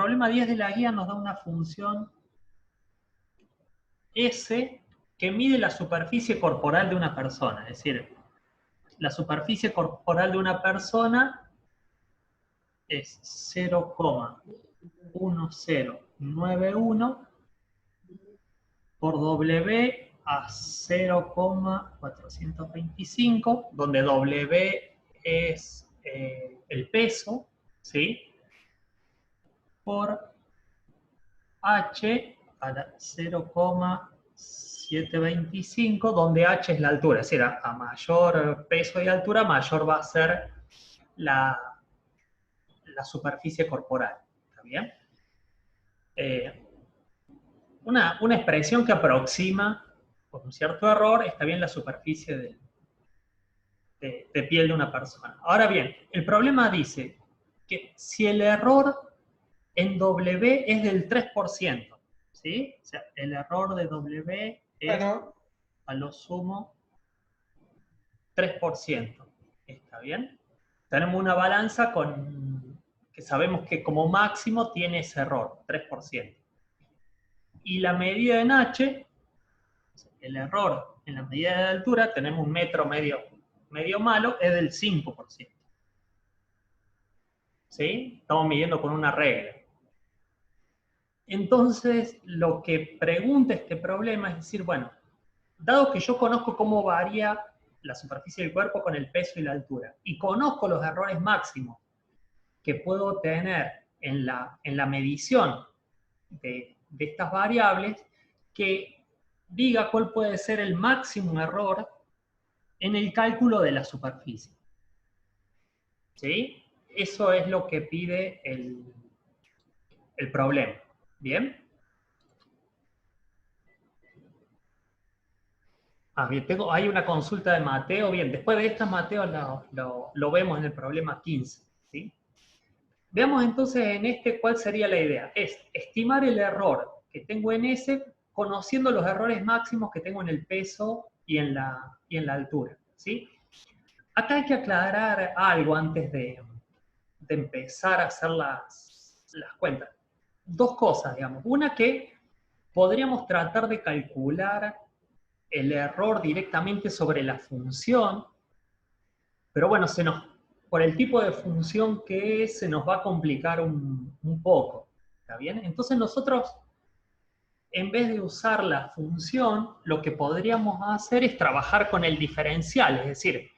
problema 10 de la guía nos da una función S que mide la superficie corporal de una persona. Es decir, la superficie corporal de una persona es 0,1091 por W a 0,425, donde W es el peso, ¿sí? Por H a la 0,725, donde H es la altura. Es decir, a mayor peso y altura, mayor va a ser la superficie corporal. ¿Está bien? Una expresión que aproxima, con un cierto error, está bien la superficie de piel de una persona. Ahora bien, el problema dice que si el error en W es del 3%, ¿sí? O sea, el error de W es, bueno, a lo sumo 3%. ¿Está bien? Tenemos una balanza que sabemos que como máximo tiene ese error, 3%. Y la medida en H, el error en la medida de altura, tenemos un metro medio malo, es del 5%. ¿Sí? Estamos midiendo con una regla. Entonces, lo que pregunta este problema es decir, bueno, dado que yo conozco cómo varía la superficie del cuerpo con el peso y la altura, y conozco los errores máximos que puedo tener en la medición de estas variables, que diga cuál puede ser el máximo error en el cálculo de la superficie. ¿Sí? Eso es lo que pide el problema. ¿Bien? Bien, hay una consulta de Mateo. Bien, después de esta, Mateo, lo vemos en el problema 15. ¿Sí? Veamos entonces en este cuál sería la idea. Es estimar el error que tengo en S conociendo los errores máximos que tengo en el peso y en la altura. ¿Sí? Acá hay que aclarar algo antes de empezar a hacer las cuentas. Dos cosas, digamos. Una, que podríamos tratar de calcular el error directamente sobre la función, pero bueno, por el tipo de función que es, se nos va a complicar un poco. ¿Está bien? Entonces nosotros, en vez de usar la función, lo que podríamos hacer es trabajar con el diferencial, es decir,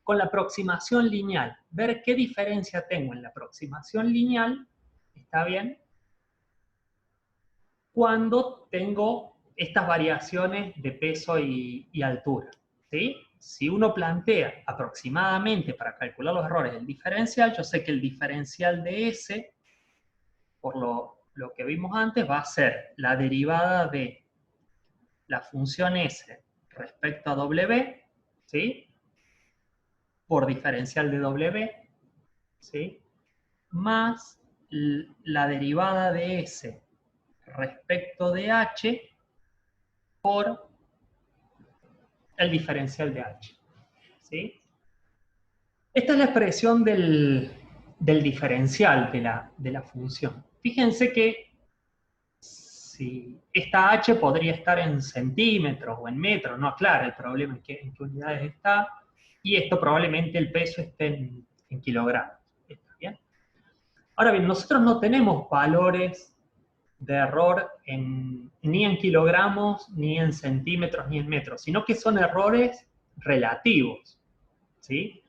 con la aproximación lineal, ver qué diferencia tengo en la aproximación lineal, ¿está bien? Cuando tengo estas variaciones de peso y altura, ¿sí? Si uno plantea aproximadamente para calcular los errores del diferencial, yo sé que el diferencial de S, por lo que vimos antes, va a ser la derivada de la función S respecto a W, ¿sí? Por diferencial de W, ¿sí? Más la derivada de S respecto de H por el diferencial de H. ¿Sí? Esta es la expresión del diferencial de la función. Fíjense que si esta H podría estar en centímetros o en metros, no aclara el problema en qué unidades está, y esto probablemente el peso esté en kilogramos. ¿Está bien? Ahora bien, nosotros no tenemos valores de error ni en kilogramos, ni en centímetros, ni en metros, sino que son errores relativos. ¿Sí?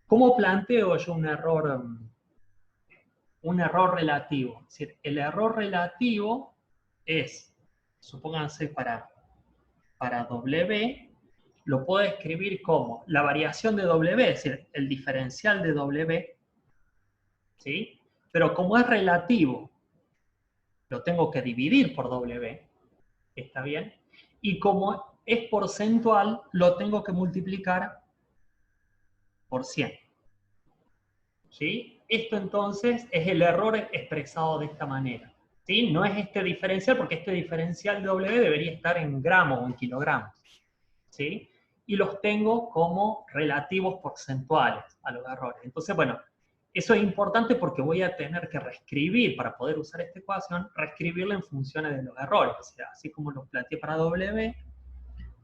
¿Cómo planteo yo un error relativo? Es decir, el error relativo es, supónganse para W, lo puedo escribir como la variación de W, es decir, el diferencial de W, ¿sí? Pero como es relativo, lo tengo que dividir por W, ¿está bien? Y como es porcentual, lo tengo que multiplicar por 100. ¿Sí? Esto entonces es el error expresado de esta manera. ¿Sí? No es este diferencial, porque este diferencial de W debería estar en gramos o en kilogramos. ¿Sí? Y los tengo como relativos porcentuales a los errores. Entonces, bueno, Eso es importante porque voy a tener que reescribir, para poder usar esta ecuación, reescribirla en funciones de los errores. O sea, así como lo planteé para W,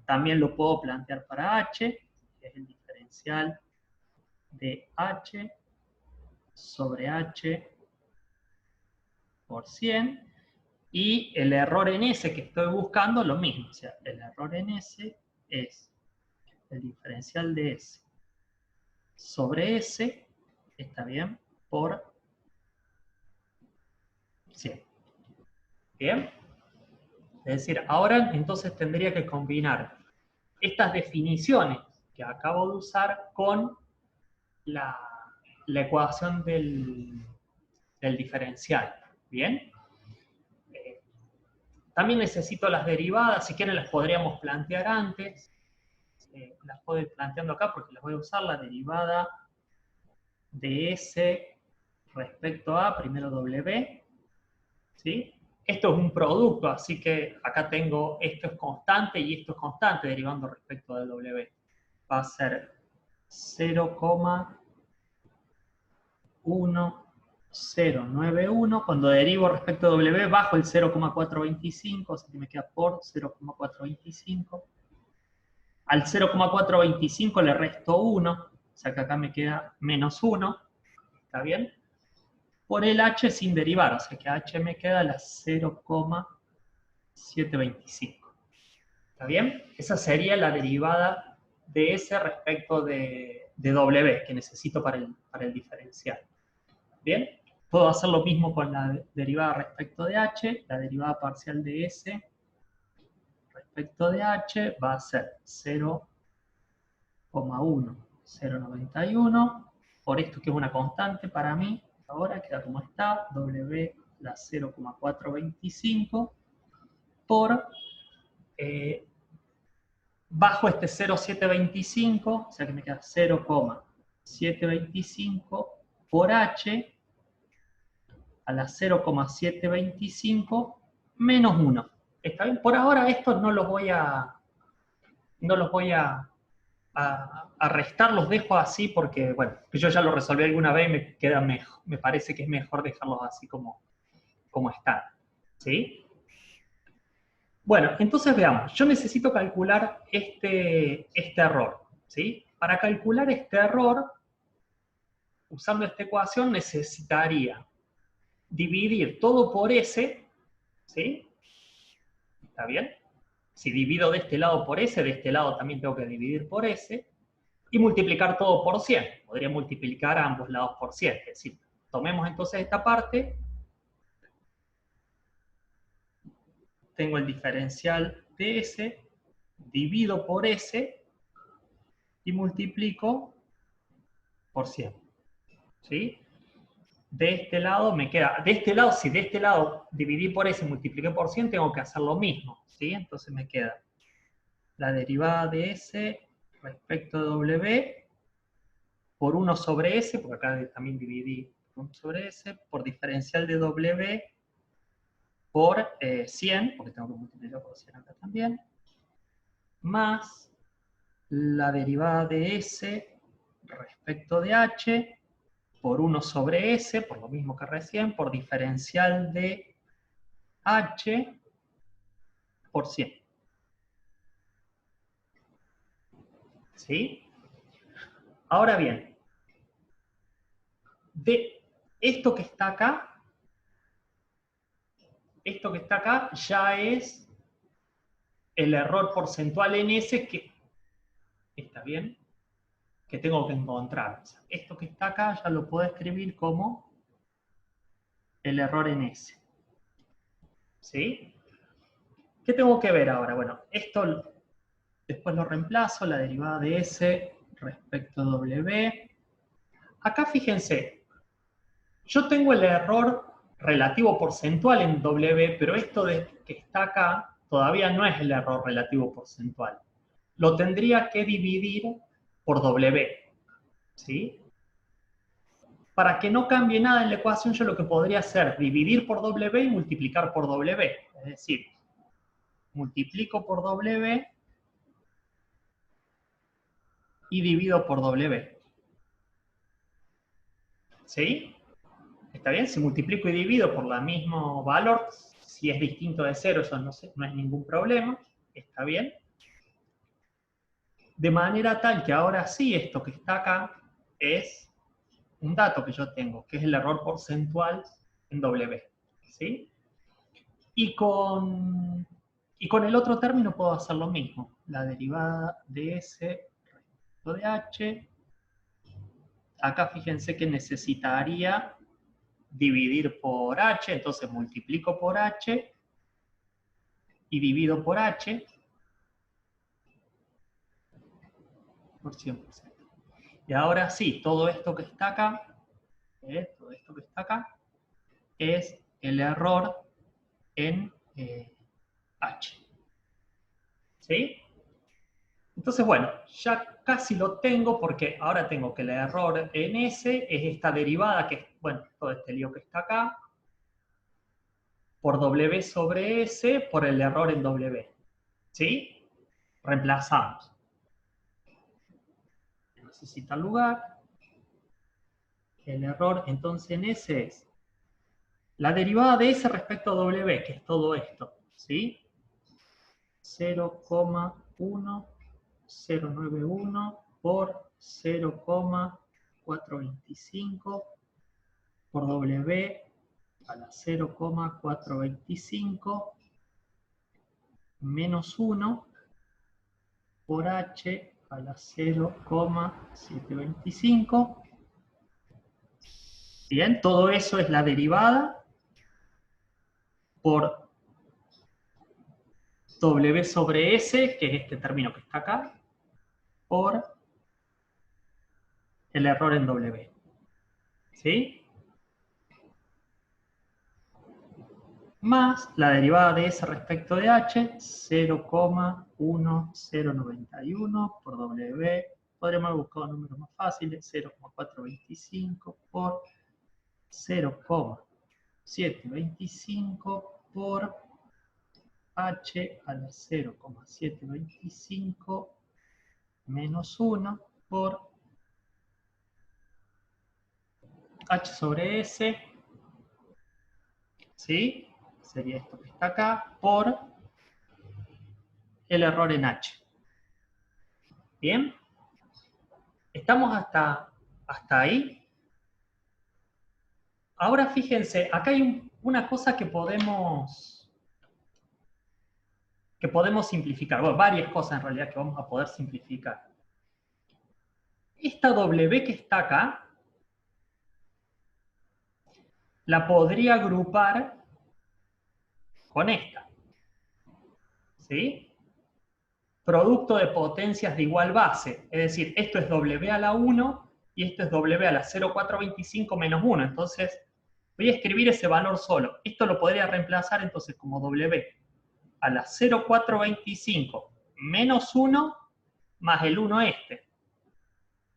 también lo puedo plantear para H, que es el diferencial de H sobre H por 100. Y el error en S que estoy buscando, lo mismo. O sea, el error en S es el diferencial de S sobre S, ¿está bien? Por 100. ¿Bien? Es decir, ahora entonces tendría que combinar estas definiciones que acabo de usar con la ecuación del diferencial. ¿Bien? También necesito las derivadas, si quieren las podríamos plantear antes. Las puedo ir planteando acá porque las voy a usar. La derivada de S respecto a, primero W, ¿sí? Esto es un producto, así que acá tengo, esto es constante y esto es constante derivando respecto de W. Va a ser 0,1091. Cuando derivo respecto a W, bajo el 0,425, así que me queda por 0,425. Al 0,425 le resto 1, o sea que acá me queda menos 1. ¿Está bien? Por el H sin derivar, o sea que H me queda a la 0,725. ¿Está bien? Esa sería la derivada de S respecto de W, que necesito para el diferencial. ¿Bien? Puedo hacer lo mismo con la derivada respecto de H. La derivada parcial de S respecto de H va a ser 0,1091 por esto que es una constante para mí. Ahora queda como está, W la 0,425 por bajo este 0,725, o sea que me queda 0,725 por H a la 0,725 menos 1. ¿Está bien? Por ahora estos no los voy a restar, los dejo así porque, bueno, yo ya lo resolví alguna vez y me queda mejor, me parece que es mejor dejarlos así como están. ¿Sí? Bueno, entonces veamos, yo necesito calcular este error. ¿Sí? Para calcular este error, usando esta ecuación, necesitaría dividir todo por S, ¿sí? ¿Está bien? Si divido de este lado por S, de este lado también tengo que dividir por S, y multiplicar todo por 100. Podría multiplicar a ambos lados por 100. Es decir, tomemos entonces esta parte, tengo el diferencial de S, divido por S, y multiplico por 100. ¿Sí? De este lado me queda, de este lado, si de este lado dividí por S y multipliqué por 100, tengo que hacer lo mismo. ¿Sí? Entonces me queda la derivada de S respecto de W por 1 sobre S, porque acá también dividí 1 sobre S, por diferencial de W por 100, porque tengo que multiplicar por 100 acá también, más la derivada de S respecto de H por 1 sobre S, por lo mismo que recién, por diferencial de H por 100. ¿Sí? Ahora bien, de esto que está acá ya es el error porcentual en S que, ¿está bien?, que tengo que encontrar. O sea, esto que está acá ya lo puedo escribir como el error en S. ¿Sí? ¿Qué tengo que ver ahora? Bueno, esto después lo reemplazo, la derivada de S respecto a W. Acá fíjense, yo tengo el error relativo porcentual en W, pero esto que está acá todavía no es el error relativo porcentual. Lo tendría que dividir por W. ¿Sí? Para que no cambie nada en la ecuación, yo lo que podría hacer es dividir por W y multiplicar por W. Es decir, multiplico por W y divido por W. ¿Sí? ¿Está bien? Si multiplico y divido por el mismo valor, si es distinto de 0, eso no es ningún problema. ¿Está bien? De manera tal que ahora sí, esto que está acá es un dato que yo tengo, que es el error porcentual en W. ¿Sí? Y con el otro término puedo hacer lo mismo. La derivada de S respecto de H. Acá fíjense que necesitaría dividir por H, entonces multiplico por H y divido por H por 100%. Y ahora sí, todo esto que está acá, todo esto que está acá, es el error en H. ¿Sí? Entonces, bueno, ya casi lo tengo porque ahora tengo que el error en S es esta derivada que es, bueno, todo este lío que está acá, por W sobre S por el error en W. ¿Sí? Reemplazamos. Necesita lugar. El error entonces en S es la derivada de S respecto a W, que es todo esto. ¿Sí? 0,1091 por 0,425 por W a la 0,425 menos 1 por H a la 0,725. Bien, todo eso es la derivada por W sobre S, que es este término que está acá, por el error en W. ¿Sí? Más la derivada de S respecto de H, 0,1091 por W. Podríamos haber buscado números más fáciles, 0,425 por 0,725 por H a la 0,725 menos 1 por H sobre S, ¿sí? Sería esto que está acá, por el error en H. ¿Bien? ¿Estamos hasta ahí? Ahora fíjense, acá hay una cosa que podemos simplificar. Bueno, varias cosas en realidad que vamos a poder simplificar. Esta W que está acá, la podría agrupar con esta. ¿Sí? Producto de potencias de igual base. Es decir, esto es W a la 1 y esto es W a la 0,425 menos 1. Entonces, voy a escribir ese valor solo. Esto lo podría reemplazar entonces como W a la 0,425 menos 1 más el 1 este.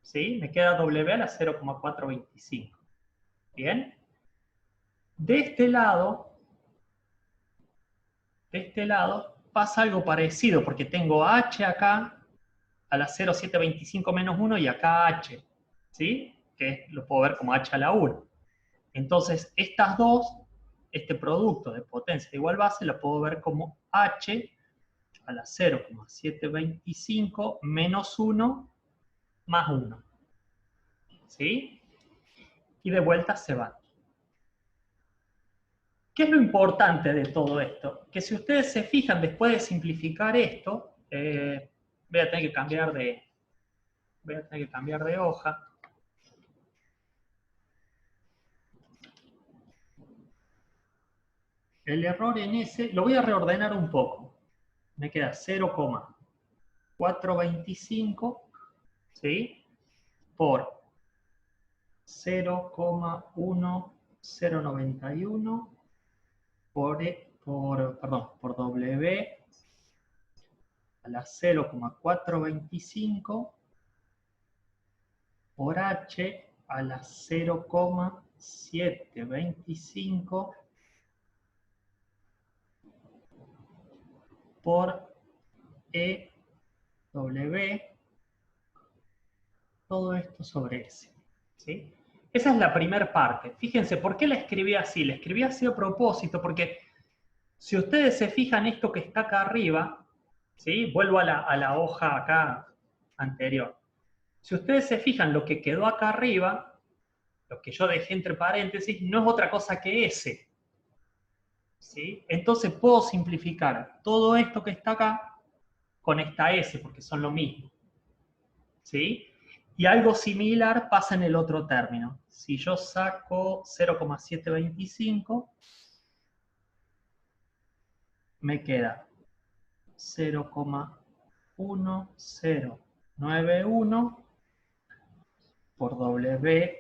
¿Sí? Me queda W a la 0,425. ¿Bien? De este lado pasa algo parecido, porque tengo H acá a la 0,725 menos 1 y acá H, ¿sí? Que lo puedo ver como H a la 1. Entonces, estas dos, este producto de potencia de igual base, lo puedo ver como H a la 0,725 menos 1 más 1. ¿Sí? Y de vuelta se van. ¿Qué es lo importante de todo esto? Que si ustedes se fijan después de simplificar esto, voy a tener que cambiar de hoja. El error en ese, lo voy a reordenar un poco. Me queda 0,425, ¿sí? Por 0,1091 por W a la 0,425 por H a la 0,725 por EW, todo esto sobre S. ¿Sí? esa es la primera parte. Fíjense, ¿por qué la escribí así? La escribí así a propósito, porque si ustedes se fijan esto que está acá arriba, ¿sí? Vuelvo a la hoja acá anterior. Si ustedes se fijan, lo que quedó acá arriba, lo que yo dejé entre paréntesis, no es otra cosa que S. ¿Sí? Entonces puedo simplificar todo esto que está acá con esta S, porque son lo mismo. ¿Sí? Y algo similar pasa en el otro término. Si yo saco 0,725, me queda 0,1091 por W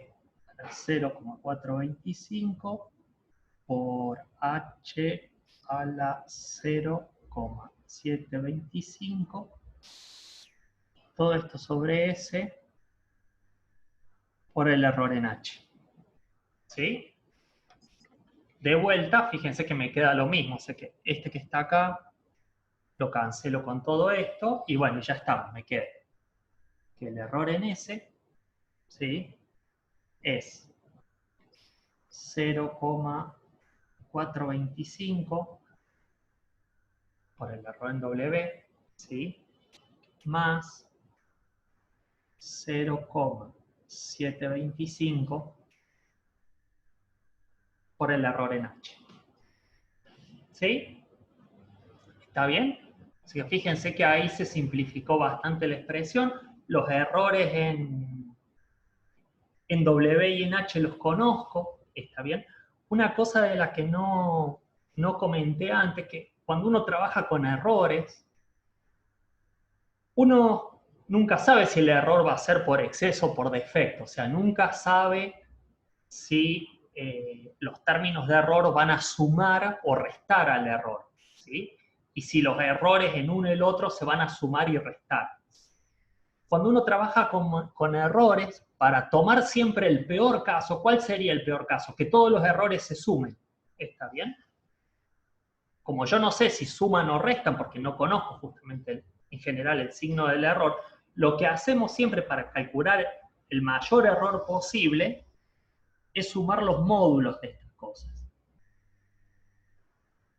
0,425 por H a la 0,725. Todo esto sobre S por el error en H. ¿Sí? De vuelta, fíjense que me queda lo mismo. O sea que este que está acá lo cancelo con todo esto y bueno, ya está, me queda que el error en S, ¿sí? Es 0,425 por el error en W, ¿sí? Más 0,725 por el error en H. ¿Sí? ¿Está bien? Así que fíjense que ahí se simplificó bastante la expresión. Los errores en W y en H los conozco, ¿está bien? Una cosa de la que no comenté antes, que cuando uno trabaja con errores, uno nunca sabe si el error va a ser por exceso o por defecto, o sea, nunca sabe si los términos de error van a sumar o restar al error, ¿sí? Y si los errores en uno y el otro se van a sumar y restar. Cuando uno trabaja con errores, para tomar siempre el peor caso, ¿cuál sería el peor caso? Que todos los errores se sumen. ¿Está bien? Como yo no sé si suman o restan, porque no conozco justamente en general el signo del error, lo que hacemos siempre para calcular el mayor error posible es sumar los módulos de estas cosas.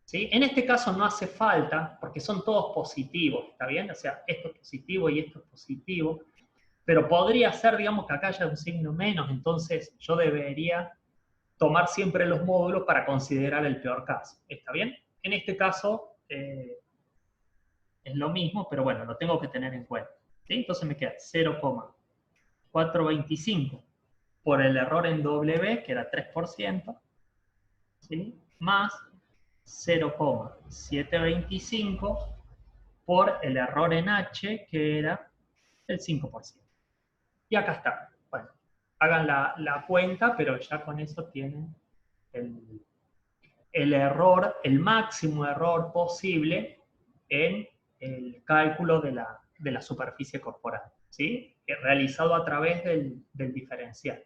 ¿Sí? En este caso no hace falta, porque son todos positivos, ¿está bien? O sea, esto es positivo y esto es positivo, pero podría ser, digamos, que acá haya un signo menos, entonces yo debería tomar siempre los módulos para considerar el peor caso, ¿está bien? En este caso es lo mismo, pero bueno, lo tengo que tener en cuenta. ¿Sí? Entonces me queda 0,425 por el error en W, que era 3%, ¿sí? Más 0,725 por el error en H, que era el 5%. Y acá está. Bueno, hagan la cuenta, pero ya con eso tienen el error, el máximo error posible en el cálculo de la superficie corporal, ¿sí? Realizado a través del diferencial.